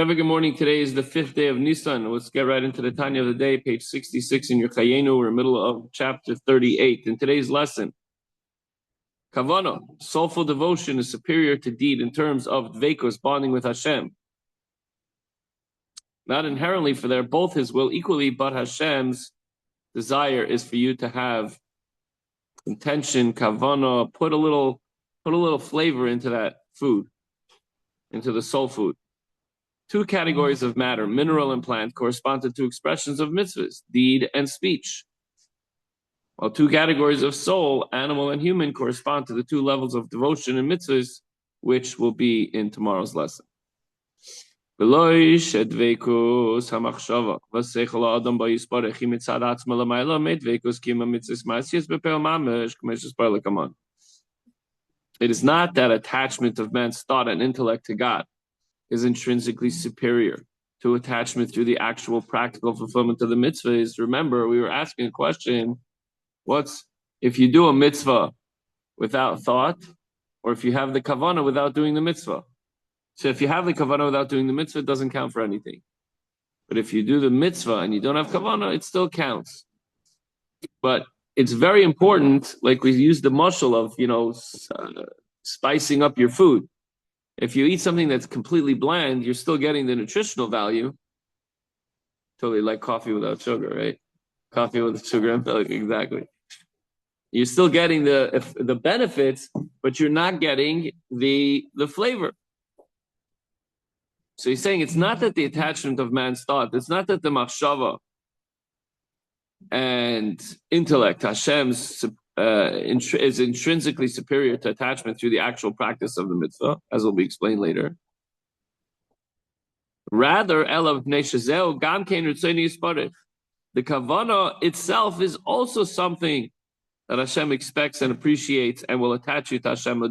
Have a good morning. Today is the 5th day of Nissan. Let's get right into the Tanya of the day, page 66 in your Chayenu. We're in the middle of chapter 38. In today's lesson, Kavana, soulful devotion, is superior to deed in terms of dveikos, bonding with Hashem. Not inherently, for they're both His will equally, but Hashem's desire is for you to have intention, kavana, put a little flavor into that food, into the soul food. Two categories of matter, mineral and plant, correspond to two expressions of mitzvahs, deed and speech. While two categories of soul, animal and human, correspond to the two levels of devotion and mitzvahs, which will be in tomorrow's lesson. It is not that attachment of man's thought and intellect to God is intrinsically superior to attachment through the actual practical fulfillment of the mitzvahs. Remember, we were asking a question, what's if you do a mitzvah without thought, or if you have the kavanah without doing the mitzvah? So if you have the kavanah without doing the mitzvah, it doesn't count for anything. But if you do the mitzvah and you don't have kavanah, it still counts. But it's very important, like we use the mashal of, spicing up your food. If you eat something that's completely bland, you're still getting the nutritional value. Totally like coffee without sugar, right? Coffee with sugar and milk, exactly. You're still getting the benefits, but you're not getting the flavor. So he's saying it's not that the attachment of man's thought, it's not that the machshava and intellect, Hashem's is intrinsically superior to attachment through the actual practice of the mitzvah, as will be explained later. Rather, the kavanah itself is also something that Hashem expects and appreciates and will attach you to Hashem. So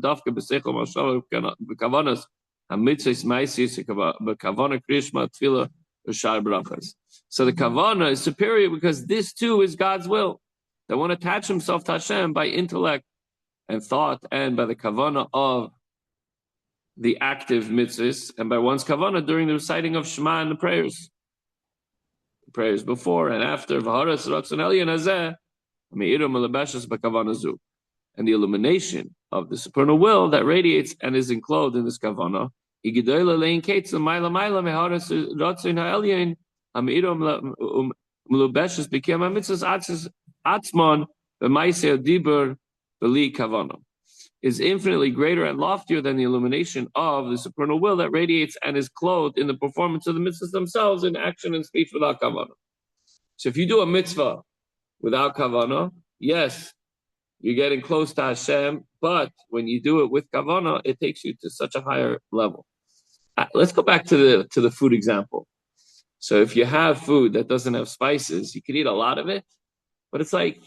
the kavanah is superior because this too is God's will. That one attach himself to Hashem by intellect and thought, and by the kavanah of the active mitzvahs, and by one's kavanah during the reciting of Shema and the prayers before and after. And the illumination of the supernal will that radiates and is enclosed in this kavanah. Is infinitely greater and loftier than the illumination of the supernal will that radiates and is clothed in the performance of the mitzvahs themselves in action and speech without kavanah. So if you do a mitzvah without kavanah, yes, you're getting close to Hashem, but when you do it with kavanah, it takes you to such a higher level. Let's go back to the food example. So if you have food that doesn't have spices, you can eat a lot of it, but it's like,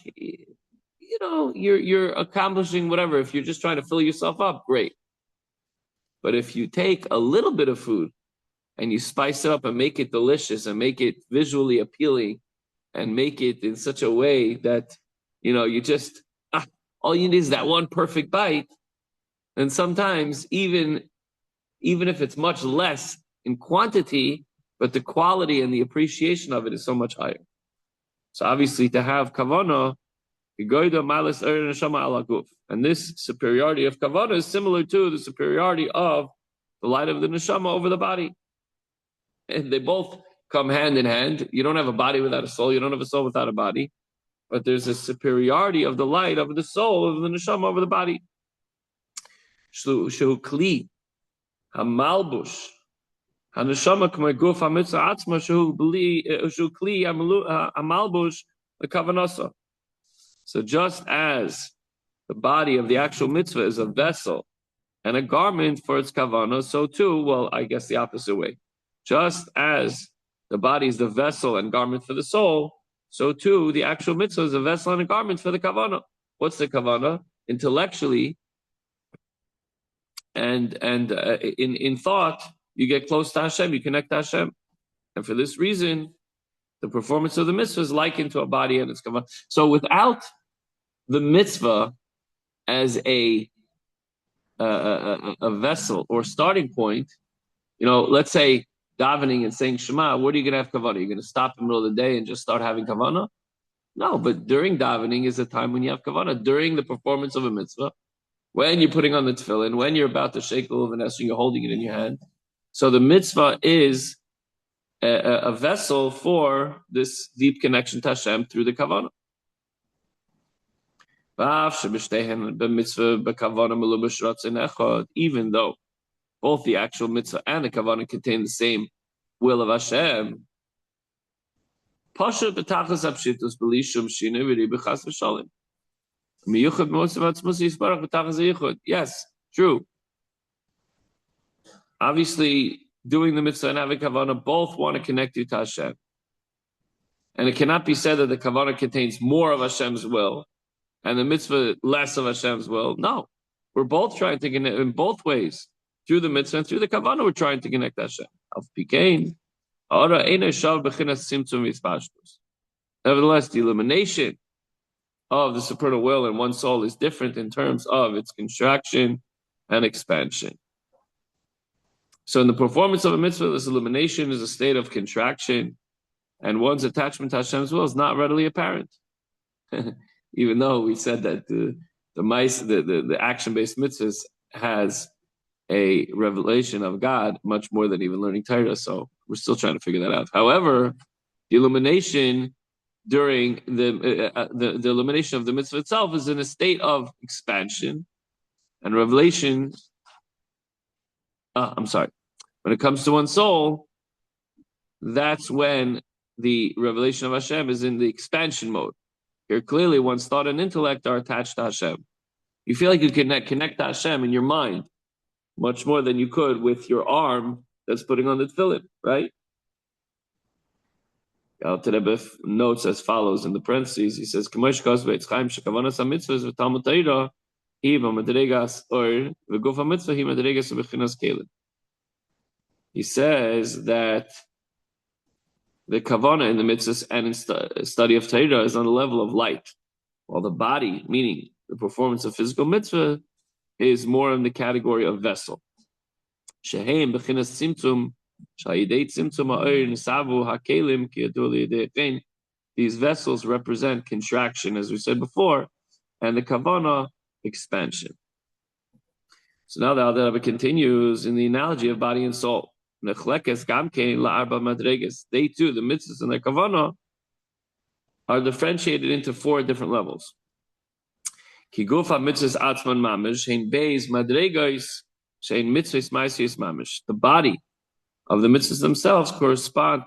you're accomplishing whatever. If you're just trying to fill yourself up, great. But if you take a little bit of food and you spice it up and make it delicious and make it visually appealing and make it in such a way that, you just, all you need is that one perfect bite. And sometimes even if it's much less in quantity, but the quality and the appreciation of it is so much higher. So obviously to have kavanah, and this superiority of kavanah is similar to the superiority of the light of the neshama over the body. And they both come hand in hand. You don't have a body without a soul. You don't have a soul without a body. But there's a superiority of the light of the soul, of the neshama over the body. Shehu kli hamalbush haneshama k'meguf hamitzvah atzma shehu kli hamalbush l'kavanasa. So just as the body of the actual mitzvah is a vessel and a garment for its kavanah, so too, well, I guess the opposite way. Just as the body is the vessel and garment for the soul, so too the actual mitzvah is a vessel and a garment for the kavanah. What's the kavanah? Intellectually and in thought, you get close to Hashem, you connect to Hashem. And for this reason, the performance of the mitzvah is likened to a body and its kavanah. So without the mitzvah as a vessel or starting point, let's say davening and saying Shema, what are you going to have kavanah? You're going to stop in the middle of the day and just start having kavanah? No, but during davening is a time when you have kavanah. During the performance of a mitzvah, when you're putting on the tefillin, when you're about to shake the luvanes, you're holding it in your hand. So the mitzvah is a vessel for this deep connection to Hashem through the kavanah. Even though both the actual mitzvah and the kavanah contain the same will of Hashem, yes, true. Obviously, doing the mitzvah and having kavanah both want to connect you to Hashem. And it cannot be said that the kavanah contains more of Hashem's will and the mitzvah less of Hashem's will. No, we're both trying to connect in both ways. Through the mitzvah and through the kavanah, we're trying to connect Hashem. Nevertheless, the illumination of the supernal will in one soul is different in terms of its contraction and expansion. So in the performance of a mitzvah, this illumination is a state of contraction, and one's attachment to Hashem's will is not readily apparent. Even though we said that the action-based mitzvahs has a revelation of God much more than even learning Torah, so we're still trying to figure that out. However, the illumination during the illumination of the mitzvah itself is in a state of expansion and revelation. When it comes to one's soul, that's when the revelation of Hashem is in the expansion mode. Here, clearly, one's thought and intellect are attached to Hashem. You feel like you can connect to Hashem in your mind much more than you could with your arm that's putting on the tefillin, right? Alter Rebbe notes as follows in the parentheses. He says, he says that the kavanah in the mitzvahs and in study of Torah is on the level of light, while the body, meaning the performance of physical mitzvah, is more in the category of vessel. Sheheim b'chinas tzimtzum, shayidei tzimtzum ha'or nisavu hakelim ki yadu liyidei chen. These vessels represent contraction, as we said before, and the kavanah, expansion. So now the Alter Rebbe continues in the analogy of body and soul. They too, the mitzvahs and the kavanah, are differentiated into 4 different levels. The body of the mitzvahs themselves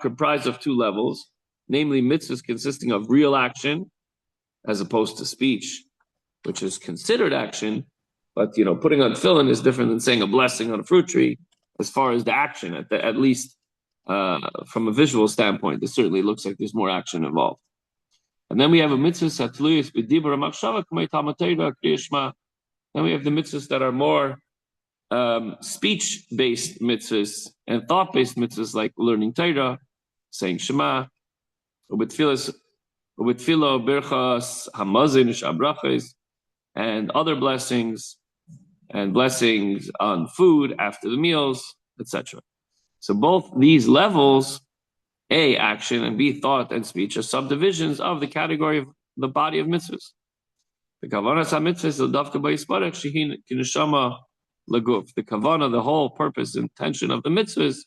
comprise of 2 levels, namely mitzvahs consisting of real action, as opposed to speech, which is considered action, but putting on tefillin is different than saying a blessing on a fruit tree. As far as the action, at least from a visual standpoint, it certainly looks like there's more action involved. And then we have a mitzvah satluyis b'dibur machshava k'may talmud Torah kriyashma. Then we have the mitzvahs that are more speech-based mitzvahs and thought-based mitzvahs, like learning Torah, saying Shema, ubetfilo birchas hamazin shabrachos, and other blessings, and blessings on food after the meals, etc. So both these levels, A, action, and B, thought and speech, are subdivisions of the category of the body of mitzvahs. The kavanah the kavanah, the whole purpose, intention of the mitzvahs,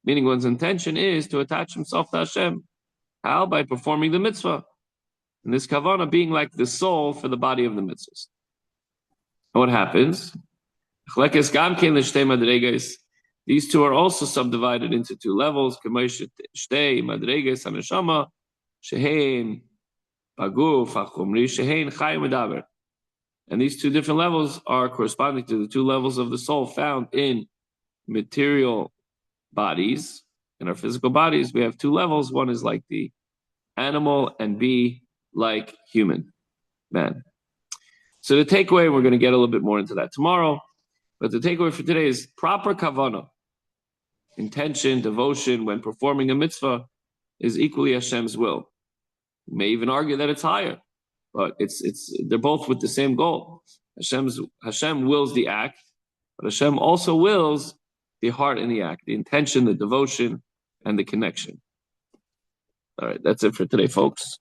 meaning one's intention is to attach himself to Hashem. How? By performing the mitzvah. And this kavanah being like the soul for the body of the mitzvahs. And what happens? These 2 are also subdivided into 2 levels. And these 2 different levels are corresponding to the 2 levels of the soul found in material bodies. In our physical bodies, we have 2 levels. One is like the animal, and B, like human, man. So the takeaway, we're going to get a little bit more into that tomorrow, but the takeaway for today is proper kavanah, intention, devotion, when performing a mitzvah, is equally Hashem's will. You may even argue that it's higher, but they're both with the same goal. Hashem wills the act, but Hashem also wills the heart in the act, the intention, the devotion, and the connection. All right, that's it for today, folks.